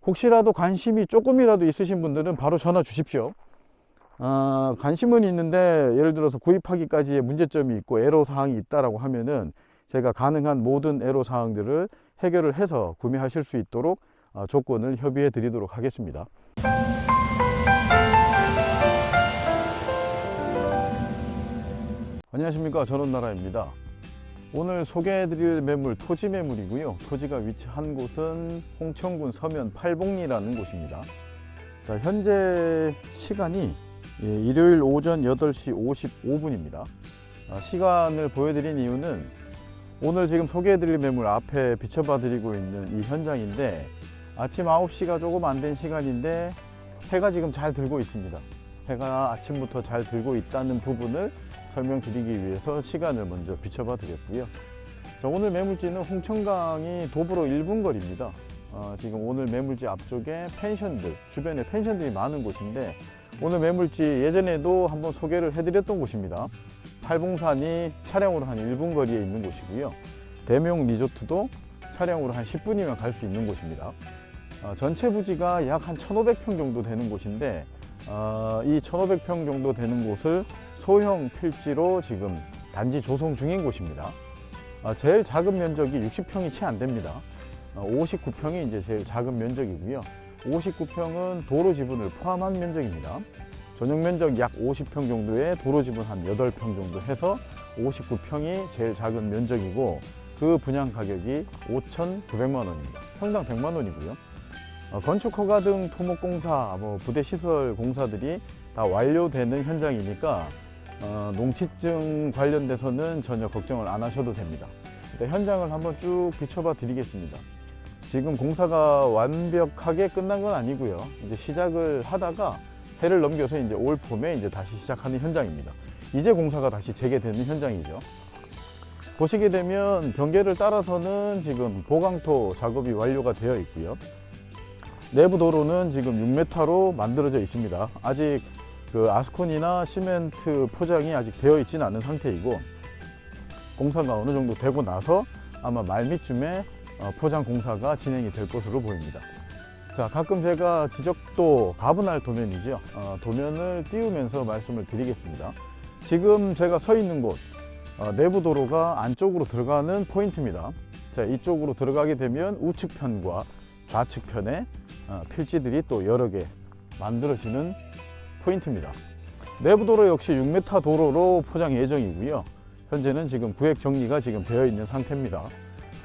혹시라도 관심이 조금이라도 있으신 분들은 바로 전화 주십시오. 관심은 있는데 예를 들어서 구입하기까지의 문제점이 있고 애로사항이 있다라고 하면은 제가 가능한 모든 애로사항들을 해결을 해서 구매하실 수 있도록 조건을 협의해 드리도록 하겠습니다. 안녕하십니까, 전원나라입니다. 오늘 소개해 드릴 매물 토지 매물이고요. 토지가 위치한 곳은 홍천군 서면 팔봉리라는 곳입니다. 자, 현재 시간이 일요일 오전 8시 55분입니다. 시간을 보여드린 이유는 오늘 지금 소개해 드릴 매물 앞에 비춰봐 드리고 있는 이 현장인데 아침 9시가 조금 안 된 시간인데 해가 지금 잘 들고 있습니다. 해가 아침부터 잘 들고 있다는 부분을 설명드리기 위해서 시간을 먼저 비춰봐 드렸고요. 자, 오늘 매물지는 홍천강이 도보로 1분 거리입니다. 지금 오늘 매물지 앞쪽에 펜션들, 주변에 펜션들이 많은 곳인데 오늘 매물지 예전에도 한번 소개를 해드렸던 곳입니다. 팔봉산이 차량으로 한 1분 거리에 있는 곳이고요. 대명 리조트도 차량으로 한 10분이면 갈 수 있는 곳입니다. 전체 부지가 약 한 1,500평 정도 되는 곳인데 이 1,500평 정도 되는 곳을 소형 필지로 지금 단지 조성 중인 곳입니다. 제일 작은 면적이 60평이 채 안 됩니다. 59평이 이제 제일 작은 면적이고요. 59평은 도로 지분을 포함한 면적입니다. 전용 면적 약 50평 정도에 도로 지분 한 8평 정도 해서 59평이 제일 작은 면적이고 그 분양 가격이 5,900만 원입니다. 평당 100만 원이고요. 건축 허가 등 토목공사, 부대시설 공사들이 다 완료되는 현장이니까 농취증 관련돼서는 전혀 걱정을 안 하셔도 됩니다. 일단 현장을 한번 쭉 비춰봐 드리겠습니다. 지금 공사가 완벽하게 끝난 건 아니고요. 이제 시작을 하다가 해를 넘겨서 이제 올 봄에 이제 다시 시작하는 현장입니다. 이제 공사가 다시 재개되는 현장이죠. 보시게 되면 경계를 따라서는 지금 보강토 작업이 완료가 되어 있고요. 내부 도로는 지금 6m로 만들어져 있습니다. 아직 그 아스콘이나 시멘트 포장이 아직 되어 있지는 않은 상태이고 공사가 어느 정도 되고 나서 아마 말미쯤에 포장 공사가 진행이 될 것으로 보입니다. 자, 가끔 제가 지적도 가분할 도면이죠. 도면을 띄우면서 말씀을 드리겠습니다. 지금 제가 서 있는 곳 내부 도로가 안쪽으로 들어가는 포인트입니다. 자, 이쪽으로 들어가게 되면 우측편과 좌측편에 필지들이 또 여러 개 만들어지는 포인트입니다. 내부 도로 역시 6m 도로로 포장 예정이고요. 현재는 지금 구획 정리가 지금 되어 있는 상태입니다.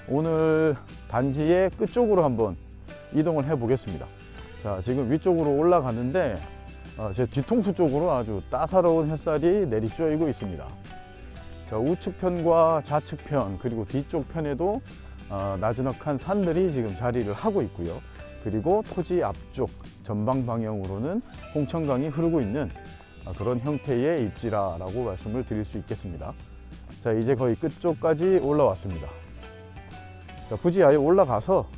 오늘 단지의 끝쪽으로 한번 이동을 해 보겠습니다. 자, 지금 위쪽으로 올라가는데 제 뒤통수 쪽으로 아주 따사로운 햇살이 내리쬐이고 있습니다. 자, 우측편과 좌측편 그리고 뒤쪽 편에도 나지막한 산들이 지금 자리를 하고 있고요. 그리고 토지 앞쪽 전방 방향으로는 홍천강이 흐르고 있는 그런 형태의 입지라고 말씀을 드릴 수 있겠습니다. 자, 이제 거의 끝쪽까지 올라왔습니다. 자, 부지 아예 올라가서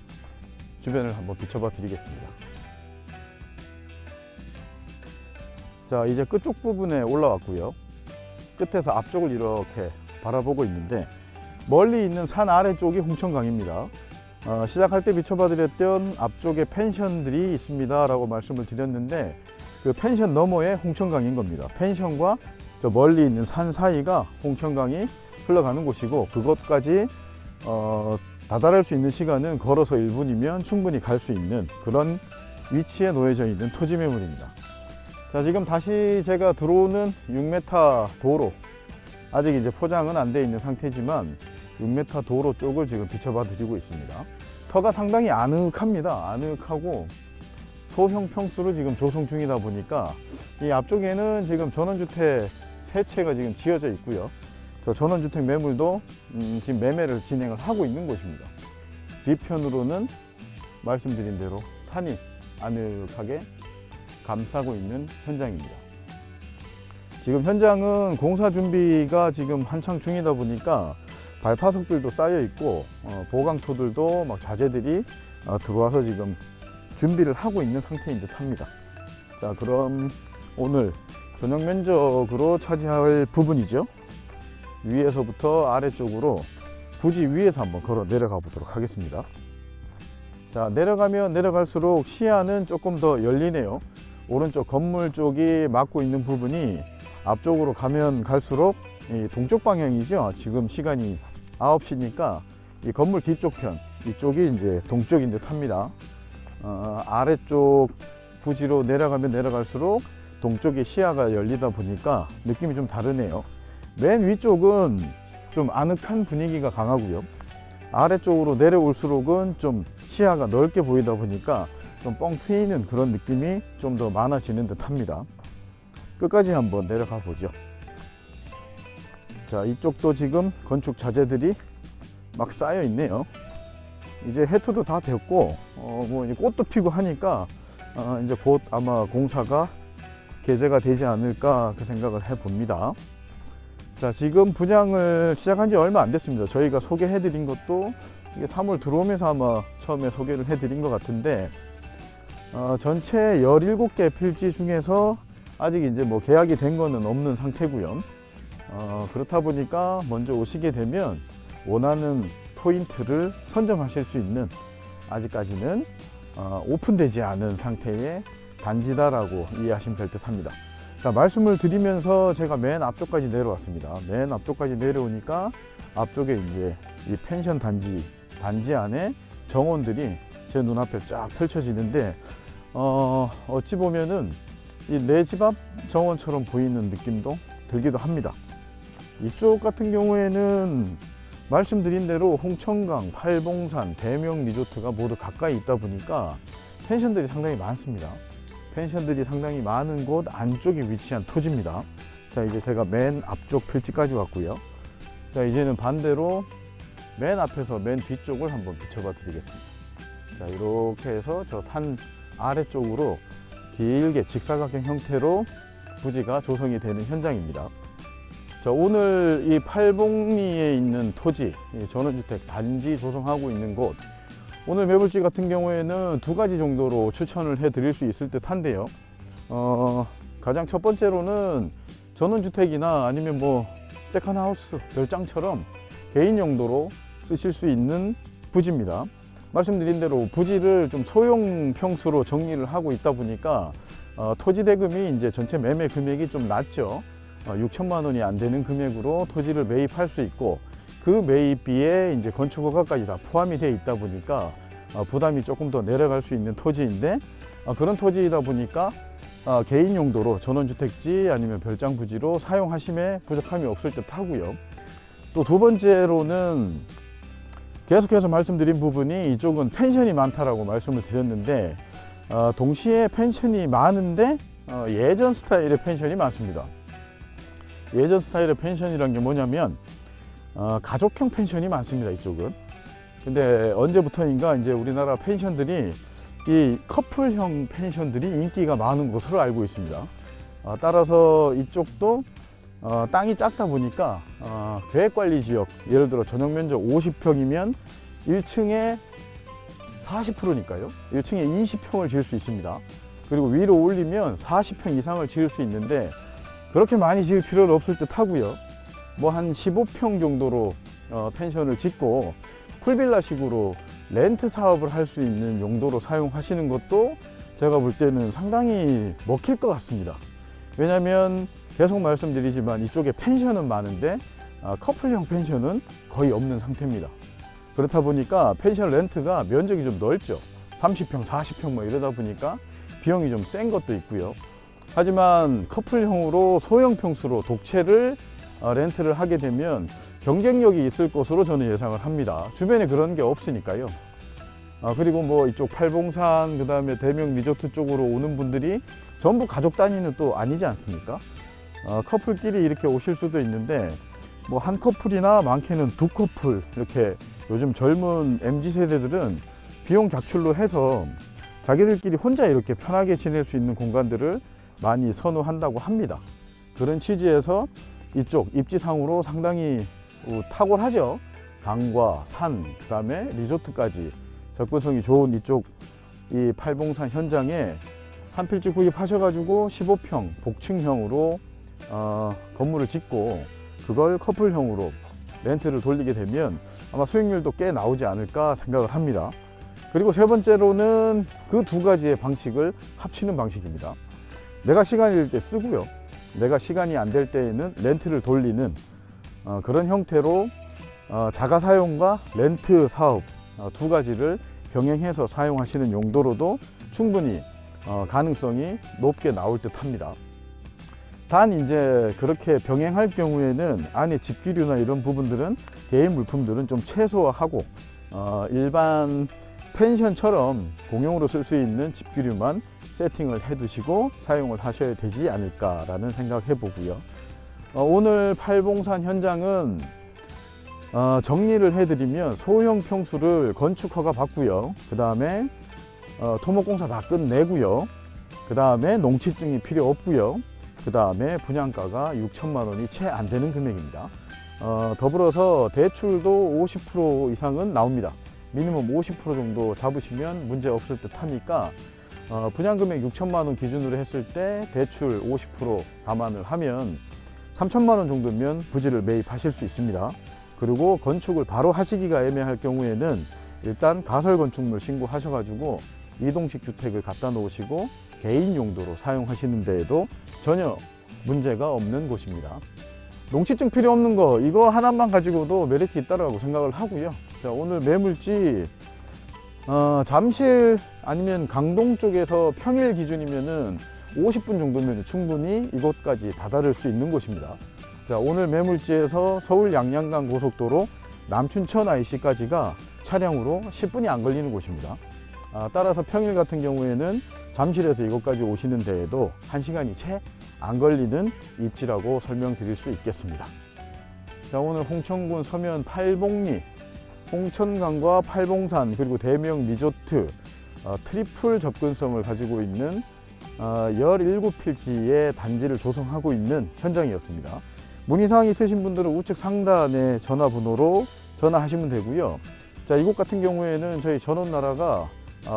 주변을 한번 비춰봐 드리겠습니다. 자, 이제 끝쪽 부분에 올라왔고요. 끝에서 앞쪽을 이렇게 바라보고 있는데 멀리 있는 산 아래쪽이 홍천강입니다. 시작할 때 비춰봐 드렸던 앞쪽에 펜션들이 있습니다 라고 말씀을 드렸는데 그 펜션 너머에 홍천강인 겁니다. 펜션과 저 멀리 있는 산 사이가 홍천강이 흘러가는 곳이고 그것까지 다다를 수 있는 시간은 걸어서 1분이면 충분히 갈 수 있는 그런 위치에 놓여져 있는 토지 매물입니다. 자, 지금 다시 제가 들어오는 6m 도로, 아직 이제 포장은 안 돼 있는 상태지만 6m 도로 쪽을 지금 비춰봐 드리고 있습니다. 터가 상당히 아늑합니다. 아늑하고 소형 평수로 지금 조성 중이다 보니까 이 앞쪽에는 지금 전원주택 3채가 지금 지어져 있고요. 저 전원주택 매물도 지금 매매를 진행을 하고 있는 곳입니다. 뒤편으로는 말씀드린 대로 산이 아늑하게 감싸고 있는 현장입니다. 지금 현장은 공사 준비가 지금 한창 중이다 보니까 발파석들도 쌓여 있고 보강토들도 막 자재들이 들어와서 지금 준비를 하고 있는 상태인 듯 합니다. 자, 그럼 오늘 전용 면적으로 차지할 부분이죠. 위에서부터 아래쪽으로 부지 위에서 한번 걸어 내려가 보도록 하겠습니다. 자, 내려가면 내려갈수록 시야는 조금 더 열리네요. 오른쪽 건물 쪽이 막고 있는 부분이 앞쪽으로 가면 갈수록 이 동쪽 방향이죠. 지금 시간이 9시니까 이 건물 뒤쪽 편, 이쪽이 이제 동쪽인 듯 합니다. 아래쪽 부지로 내려가면 내려갈수록 동쪽에 시야가 열리다 보니까 느낌이 좀 다르네요. 맨 위쪽은 좀 아늑한 분위기가 강하고요. 아래쪽으로 내려올수록은 좀 시야가 넓게 보이다 보니까 좀 뻥 트이는 그런 느낌이 좀 더 많아지는 듯 합니다. 끝까지 한번 내려가 보죠. 자, 이쪽도 지금 건축 자재들이 막 쌓여 있네요. 이제 해토도 다 됐고 뭐 이제 꽃도 피고 하니까 이제 곧 아마 공사가 개재가 되지 않을까 그 생각을 해 봅니다. 자, 지금 분양을 시작한 지 얼마 안 됐습니다. 저희가 소개해 드린 것도 이게 3월 들어오면서 아마 처음에 소개를 해 드린 것 같은데 전체 17개 필지 중에서 아직 이제 뭐 계약이 된 거는 없는 상태고요. 그렇다 보니까 먼저 오시게 되면 원하는 포인트를 선점하실 수 있는, 아직까지는 오픈되지 않은 상태의 단지다라고 이해하시면 될 듯 합니다. 자, 말씀을 드리면서 제가 맨 앞쪽까지 내려왔습니다. 맨 앞쪽까지 내려오니까 앞쪽에 이제 이 펜션 단지 안에 정원들이 제 눈앞에 쫙 펼쳐지는데 어찌 보면은 이 내 집 앞 정원처럼 보이는 느낌도 들기도 합니다. 이쪽 같은 경우에는 말씀드린 대로 홍천강, 팔봉산, 대명 리조트가 모두 가까이 있다 보니까 펜션들이 상당히 많습니다. 펜션들이 상당히 많은 곳 안쪽에 위치한 토지입니다. 자, 이제 제가 맨 앞쪽 필지까지 왔고요. 자, 이제는 반대로 맨 앞에서 맨 뒤쪽을 한번 비춰봐 드리겠습니다. 자, 이렇게 해서 저 산 아래쪽으로 길게 직사각형 형태로 부지가 조성이 되는 현장입니다. 자, 오늘 이 팔봉리에 있는 토지, 전원주택 단지 조성하고 있는 곳, 오늘 매물지 같은 경우에는 두 가지 정도로 추천을 해 드릴 수 있을 듯 한데요. 가장 첫 번째로는 전원주택이나 아니면 뭐 세컨하우스, 별장처럼 개인 용도로 쓰실 수 있는 부지입니다. 말씀드린 대로 부지를 좀 소형 평수로 정리를 하고 있다 보니까 토지 대금이 이제 전체 매매 금액이 좀 낮죠. 6천만 원이 안 되는 금액으로 토지를 매입할 수 있고, 그 매입비에 이제 건축 허가까지 다 포함이 되어 있다 보니까 부담이 조금 더 내려갈 수 있는 토지인데, 그런 토지이다 보니까 개인 용도로 전원주택지 아니면 별장 부지로 사용하심에 부족함이 없을 듯 하고요. 또 두 번째로는 계속해서 말씀드린 부분이 이쪽은 펜션이 많다라고 말씀을 드렸는데, 동시에 펜션이 많은데 예전 스타일의 펜션이 많습니다. 예전 스타일의 펜션이란 게 뭐냐면 가족형 펜션이 많습니다. 이쪽은. 근데 언제부터인가 이제 우리나라 펜션들이 이 커플형 펜션들이 인기가 많은 것으로 알고 있습니다. 따라서 이쪽도 땅이 작다 보니까 계획관리지역, 예를 들어 전용면적 50평이면 1층에 40%니까요 1층에 20평을 지을 수 있습니다. 그리고 위로 올리면 40평 이상을 지을 수 있는데, 그렇게 많이 지을 필요는 없을 듯 하고요. 뭐 한 15평 정도로 펜션을 짓고 풀빌라식으로 렌트 사업을 할 수 있는 용도로 사용하시는 것도 제가 볼 때는 상당히 먹힐 것 같습니다. 왜냐하면 계속 말씀드리지만 이쪽에 펜션은 많은데 커플형 펜션은 거의 없는 상태입니다. 그렇다 보니까 펜션 렌트가 면적이 좀 넓죠. 30평, 40평 뭐 이러다 보니까 비용이 좀 센 것도 있고요. 하지만 커플형으로 소형 평수로 독채를 렌트를 하게 되면 경쟁력이 있을 것으로 저는 예상을 합니다. 주변에 그런 게 없으니까요. 그리고 뭐 이쪽 팔봉산, 그 다음에 대명 리조트 쪽으로 오는 분들이 전부 가족 단위는 또 아니지 않습니까? 커플끼리 이렇게 오실 수도 있는데, 뭐 한 커플이나 많게는 두 커플, 이렇게 요즘 젊은 MZ세대들은 비용 각출로 해서 자기들끼리 혼자 이렇게 편하게 지낼 수 있는 공간들을 많이 선호한다고 합니다. 그런 취지에서 이쪽 입지상으로 상당히 탁월하죠. 강과 산, 그 다음에 리조트까지 접근성이 좋은 이쪽 이 팔봉산 현장에 한 필지 구입하셔가지고 15평 복층형으로 건물을 짓고 그걸 커플형으로 렌트를 돌리게 되면 아마 수익률도 꽤 나오지 않을까 생각을 합니다. 그리고 세 번째로는 그 두 가지의 방식을 합치는 방식입니다. 내가 시간이 될 때 쓰고요, 내가 시간이 안 될 때에는 렌트를 돌리는 그런 형태로 자가 사용과 렌트 사업 두 가지를 병행해서 사용하시는 용도로도 충분히 가능성이 높게 나올 듯 합니다. 단 이제 그렇게 병행할 경우에는 안에 집기류나 이런 부분들은, 개인 물품들은 좀 최소화하고 일반 펜션처럼 공용으로 쓸 수 있는 집기류만 세팅을 해 두시고 사용을 하셔야 되지 않을까라는 생각해 보고요. 오늘 팔봉산 현장은 정리를 해드리면 소형 평수를 건축 허가 받고요, 그 다음에 토목공사 다 끝내고요, 그 다음에 농취증이 필요 없고요, 그 다음에 분양가가 6천만 원이 채 안 되는 금액입니다. 더불어서 대출도 50% 이상은 나옵니다. 미니멈 50% 정도 잡으시면 문제 없을 듯 하니까 분양금액 6천만 원 기준으로 했을 때 대출 50% 감안을 하면 3천만 원 정도면 부지를 매입하실 수 있습니다. 그리고 건축을 바로 하시기가 애매할 경우에는 일단 가설건축물 신고하셔가지고 이동식 주택을 갖다 놓으시고 개인 용도로 사용하시는 데에도 전혀 문제가 없는 곳입니다. 농취증 필요 없는 거, 이거 하나만 가지고도 메리트 있다고 생각을 하고요. 자, 오늘 매물지 잠실 아니면 강동 쪽에서 평일 기준이면은 50분 정도면 충분히 이곳까지 다다를 수 있는 곳입니다. 자, 오늘 매물지에서 서울 양양간 고속도로 남춘천 IC까지가 차량으로 10분이 안 걸리는 곳입니다. 따라서 평일 같은 경우에는 잠실에서 이곳까지 오시는 데에도 1시간이 채 안 걸리는 입지라고 설명드릴 수 있겠습니다. 자, 오늘 홍천군 서면 팔봉리, 홍천강과 팔봉산, 그리고 대명 리조트 트리플 접근성을 가지고 있는 17필지의 단지를 조성하고 있는 현장이었습니다. 문의사항 있으신 분들은 우측 상단의 전화번호로 전화하시면 되고요. 자, 이곳 같은 경우에는 저희 전원나라가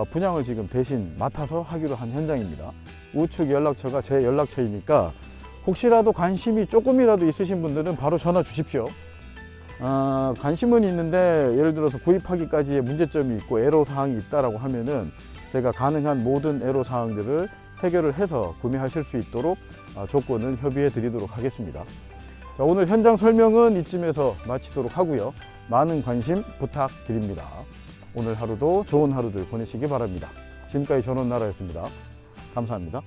분양을 지금 대신 맡아서 하기로 한 현장입니다. 우측 연락처가 제 연락처이니까 혹시라도 관심이 조금이라도 있으신 분들은 바로 전화 주십시오. 관심은 있는데 예를 들어서 구입하기까지의 문제점이 있고 애로사항이 있다라고 하면은 제가 가능한 모든 애로사항들을 해결을 해서 구매하실 수 있도록 조건을 협의해 드리도록 하겠습니다. 자, 오늘 현장 설명은 이쯤에서 마치도록 하고요. 많은 관심 부탁드립니다. 오늘 하루도 좋은 하루들 보내시기 바랍니다. 지금까지 전원나라였습니다. 감사합니다.